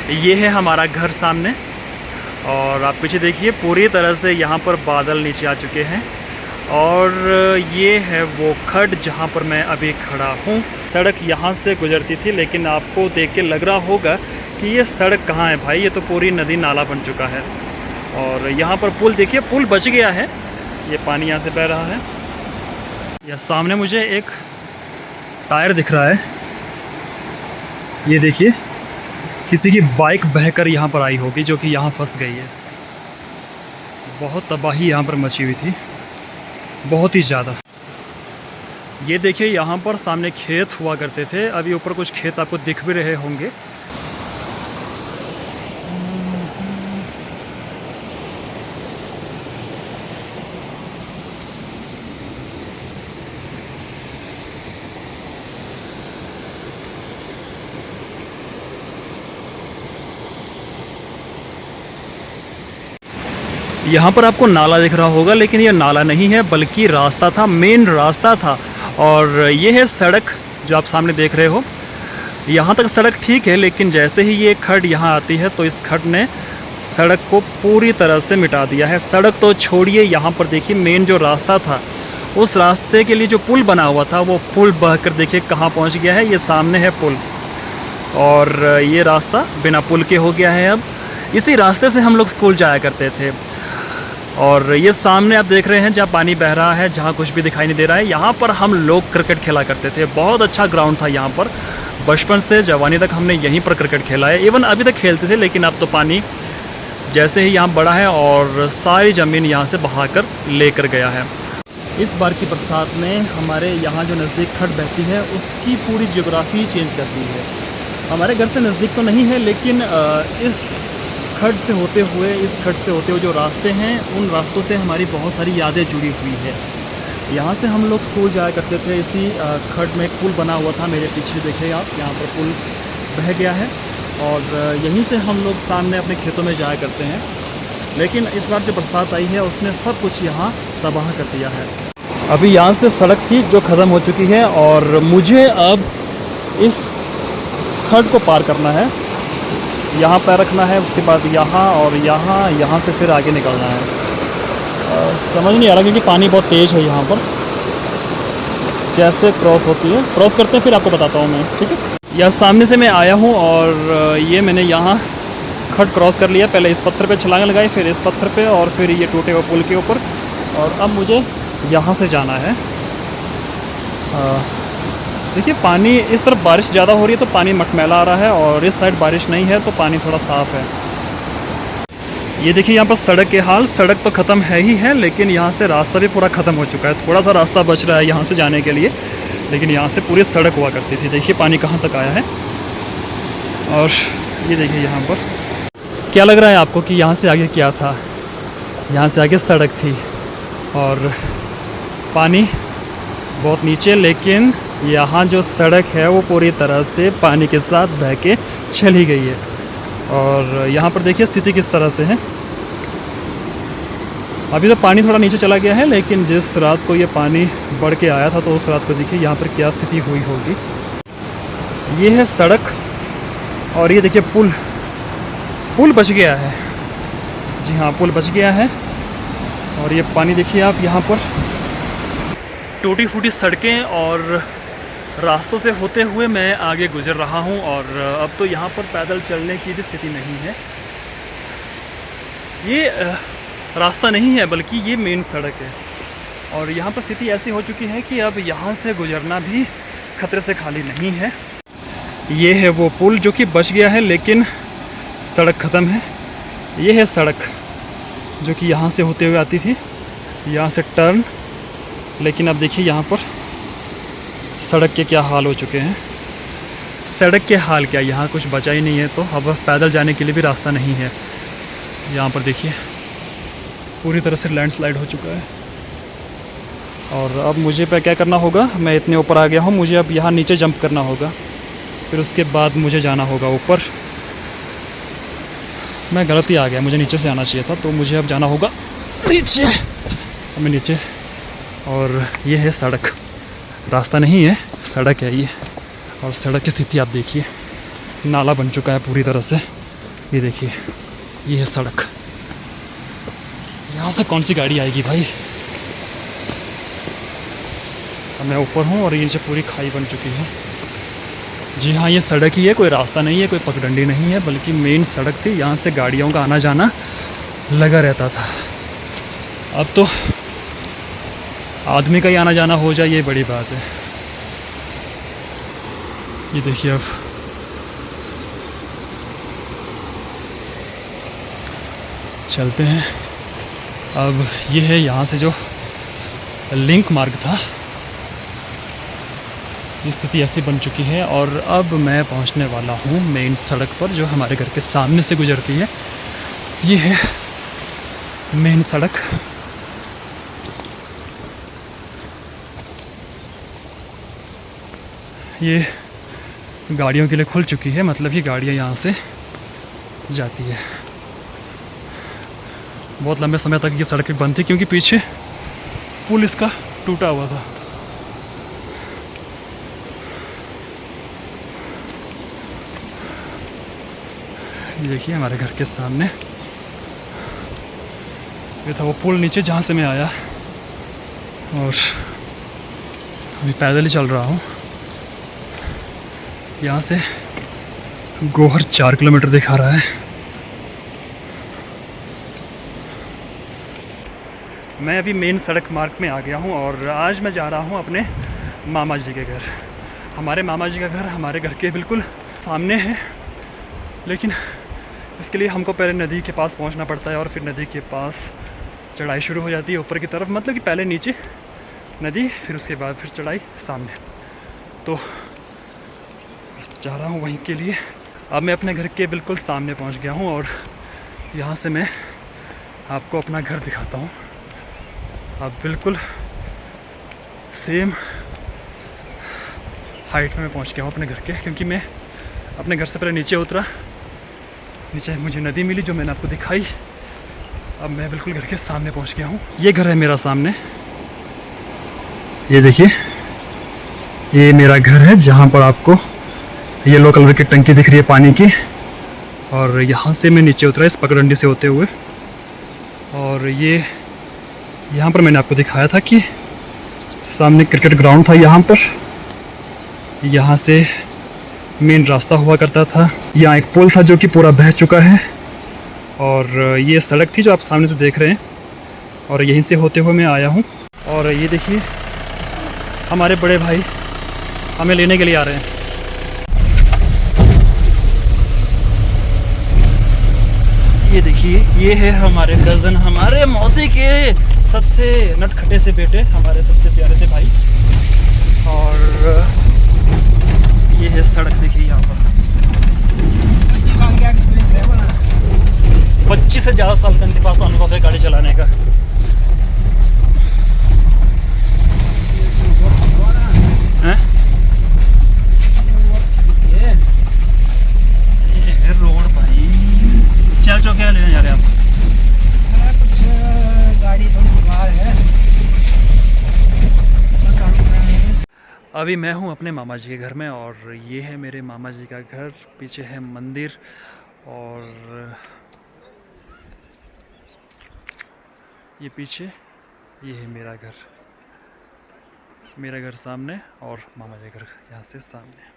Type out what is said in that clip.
ये है हमारा घर सामने, और आप पीछे देखिए पूरी तरह से यहाँ पर बादल नीचे आ चुके हैं। और ये है वो खड्ड जहाँ पर मैं अभी खड़ा हूँ। सड़क यहाँ से गुजरती थी, लेकिन आपको देख के लग रहा होगा कि ये सड़क कहाँ है भाई, ये तो पूरी नदी नाला बन चुका है। और यहाँ पर पुल देखिए, पुल बच गया है, ये पानी यहाँ से बह रहा है। यह सामने मुझे एक टायर दिख रहा है, ये देखिए किसी की बाइक बहकर यहाँ पर आई होगी, जो कि यहाँ फंस गई है। बहुत तबाही यहाँ पर मची हुई थी, बहुत ही ज़्यादा। ये देखिए यहाँ पर सामने खेत हुआ करते थे, अभी ऊपर कुछ खेत आपको दिख भी रहे होंगे। यहाँ पर आपको नाला दिख रहा होगा, लेकिन ये नाला नहीं है बल्कि रास्ता था, मेन रास्ता था। और ये है सड़क जो आप सामने देख रहे हो। यहाँ तक सड़क ठीक है, लेकिन जैसे ही ये खड्ड यहाँ आती है तो इस खड्ड ने सड़क को पूरी तरह से मिटा दिया है। सड़क तो छोड़िए, यहाँ पर देखिए मेन जो रास्ता था, उस रास्ते के लिए जो पुल बना हुआ था, वो पुल बहकर देखिए कहाँ पहुँच गया है। ये सामने है पुल, और ये रास्ता बिना पुल के हो गया है। अब इसी रास्ते से हम लोग स्कूल जाया करते थे। और ये सामने आप देख रहे हैं जहाँ पानी बह रहा है, जहाँ कुछ भी दिखाई नहीं दे रहा है, यहाँ पर हम लोग क्रिकेट खेला करते थे। बहुत अच्छा ग्राउंड था यहाँ पर, बचपन से जवानी तक हमने यहीं पर क्रिकेट खेला है। इवन अभी तक खेलते थे, लेकिन अब तो पानी जैसे ही यहाँ बड़ा है और सारी ज़मीन यहाँ से बहा कर लेकर गया है। इस बार की बरसात ने हमारे यहाँ जो नज़दीक खड्ड बहती है उसकी पूरी ज्योग्राफी चेंज कर दी है। हमारे घर से नज़दीक तो नहीं है, लेकिन इस खड्ड से होते हुए जो रास्ते हैं, उन रास्तों से हमारी बहुत सारी यादें जुड़ी हुई है। यहाँ से हम लोग स्कूल जाया करते थे। इसी खड्ड में एक पुल बना हुआ था, मेरे पीछे देखिए आप, यहाँ पर पुल बह गया है, और यहीं से हम लोग सामने अपने खेतों में जाया करते हैं। लेकिन इस बार जो बरसात आई है उसने सब कुछ यहाँ तबाह कर दिया है। अभी यहाँ से सड़क थी जो ख़त्म हो चुकी है, और मुझे अब इस खड्ड को पार करना है। यहाँ पैर रखना है, उसके बाद यहाँ, और यहाँ से फिर आगे निकलना है। समझ नहीं आ रहा क्योंकि पानी बहुत तेज़ है यहाँ पर। कैसे क्रॉस होती है, क्रॉस करते हैं फिर आपको बताता हूँ मैं, ठीक है। यहाँ सामने से मैं आया हूँ, और ये मैंने यहाँ खड्ड क्रॉस कर लिया। पहले इस पत्थर पे छलांग लगाई, फिर इस पत्थर पे, और फिर ये टूटे हुए पुल के ऊपर। और अब मुझे यहाँ से जाना है। देखिए पानी इस तरफ बारिश ज़्यादा हो रही है तो पानी मटमैला आ रहा है, और इस साइड बारिश नहीं है तो पानी थोड़ा साफ़ है। ये देखिए यहाँ पर सड़क के हाल। सड़क तो ख़त्म है ही है, लेकिन यहाँ से रास्ता भी पूरा ख़त्म हो चुका है। थोड़ा सा रास्ता बच रहा है यहाँ से जाने के लिए, लेकिन यहाँ से पूरी सड़क हुआ करती थी। देखिए पानी कहाँ तक आया है। और ये देखिए यहाँ पर क्या लग रहा है आपको कि यहाँ से आगे क्या था? यहाँ से आगे सड़क थी, और पानी बहुत नीचे, लेकिन यहाँ जो सड़क है वो पूरी तरह से पानी के साथ बह के चली गई है। और यहाँ पर देखिए स्थिति किस तरह से है। अभी तो पानी थोड़ा नीचे चला गया है, लेकिन जिस रात को ये पानी बढ़ के आया था तो उस रात को देखिए यहाँ पर क्या स्थिति हुई होगी। ये है सड़क, और ये देखिए पुल बच गया है। जी हाँ, पुल बच गया है। और ये पानी देखिए आप, यहाँ पर टूटी फूटी सड़कें और रास्तों से होते हुए मैं आगे गुजर रहा हूँ। और अब तो यहाँ पर पैदल चलने की भी स्थिति नहीं है। ये रास्ता नहीं है बल्कि ये मेन सड़क है, और यहाँ पर स्थिति ऐसी हो चुकी है कि अब यहाँ से गुजरना भी खतरे से खाली नहीं है। ये है वो पुल जो कि बच गया है, लेकिन सड़क ख़त्म है। ये है सड़क जो कि यहाँ से होते हुए आती थी, यहाँ से टर्न। लेकिन अब देखिए यहाँ पर सड़क के क्या हाल हो चुके हैं। सड़क के हाल क्या, यहाँ कुछ बचा ही नहीं है। तो अब पैदल जाने के लिए भी रास्ता नहीं है। यहाँ पर देखिए पूरी तरह से लैंडस्लाइड हो चुका है। और अब मुझे क्या करना होगा, मैं इतने ऊपर आ गया हूँ, मुझे अब यहाँ नीचे जंप करना होगा, फिर उसके बाद मुझे जाना होगा ऊपर। मैं गलती आ गया, मुझे नीचे से आना चाहिए था, तो मुझे अब जाना होगा नीचे। मैं नीचे, और ये है सड़क, रास्ता नहीं है, सड़क है ये। और सड़क की स्थिति आप देखिए, नाला बन चुका है पूरी तरह से। ये देखिए, ये है सड़क। यहाँ से कौन सी गाड़ी आएगी भाई। अब मैं ऊपर हूँ और ये नीचे पूरी खाई बन चुकी है। जी हाँ, ये सड़क ही है, कोई रास्ता नहीं है, कोई पगडंडी नहीं है, बल्कि मेन सड़क थी। यहाँ से गाड़ियों का आना जाना लगा रहता था। अब तो आदमी का ही आना जाना हो जाए, ये बड़ी बात है। ये देखिए, अब चलते हैं। अब ये है यहाँ से जो लिंक मार्ग था, स्थिति ऐसी बन चुकी है। और अब मैं पहुंचने वाला हूं मेन सड़क पर, जो हमारे घर के सामने से गुजरती है। ये है मेन सड़क। ये गाड़ियों के लिए खुल चुकी है, मतलब कि गाड़ियां यहाँ से जाती है। बहुत लंबे समय तक ये सड़क बंद थी, क्योंकि पीछे पुल इसका टूटा हुआ था। ये देखिए, हमारे घर के सामने ये था वो पुल नीचे जहाँ से मैं आया, और अभी पैदल ही चल रहा हूँ। यहाँ से गोहर 4 किलोमीटर दिखा रहा है। मैं अभी मेन सड़क मार्ग में आ गया हूँ और आज मैं जा रहा हूँ अपने मामा जी के घर। हमारे मामा जी का घर हमारे घर के बिल्कुल सामने है, लेकिन इसके लिए हमको पहले नदी के पास पहुँचना पड़ता है और फिर नदी के पास चढ़ाई शुरू हो जाती है ऊपर की तरफ। मतलब कि पहले नीचे नदी, फिर उसके बाद फिर चढ़ाई सामने। तो जा रहा हूँ वहीं के लिए। अब मैं अपने घर के बिल्कुल सामने पहुँच गया हूँ और यहाँ से मैं आपको अपना घर दिखाता हूँ। अब बिल्कुल सेम हाइट में मैं पहुँच गया हूँ अपने घर के, क्योंकि मैं अपने घर से पहले नीचे उतरा। नीचे मुझे नदी मिली जो मैंने आपको दिखाई। अब मैं बिल्कुल घर के सामने पहुँच गया हूँ। ये घर है मेरा सामने, ये देखिए, ये मेरा घर है जहाँ पर आपको येलो कलर की टंकी दिख रही है पानी की। और यहाँ से मैं नीचे उतरा इस पगडंडी से होते हुए, और ये यहाँ पर मैंने आपको दिखाया था कि सामने क्रिकेट ग्राउंड था। यहाँ से मेन रास्ता हुआ करता था। यहाँ एक पुल था जो कि पूरा बह चुका है, और ये सड़क थी जो आप सामने से देख रहे हैं, और यहीं से होते हुए मैं आया हूँ। और ये देखिए, हमारे बड़े भाई हमें लेने के लिए आ रहे हैं। ये देखिए, ये है हमारे कज़न, हमारे मौसी के सबसे नटखटे से बेटे, हमारे सबसे प्यारे से भाई। और ये है सड़क, देखिए यहाँ पर 25 साल का एक्सपीरियंस है बना। 25 से ज़्यादा साल का इनके पास अनुभव है गाड़ी चलाने का। ये है रोड भाई। चल चो क्या लेने जा रहे हैं आप? कुछ गाड़ी थोड़ी बीमार है। अभी मैं हूँ अपने मामा जी के घर में, और ये है मेरे मामा जी का घर। पीछे है मंदिर, और ये पीछे ये है मेरा घर। मेरा घर सामने और मामा जी का घर यहाँ से सामने।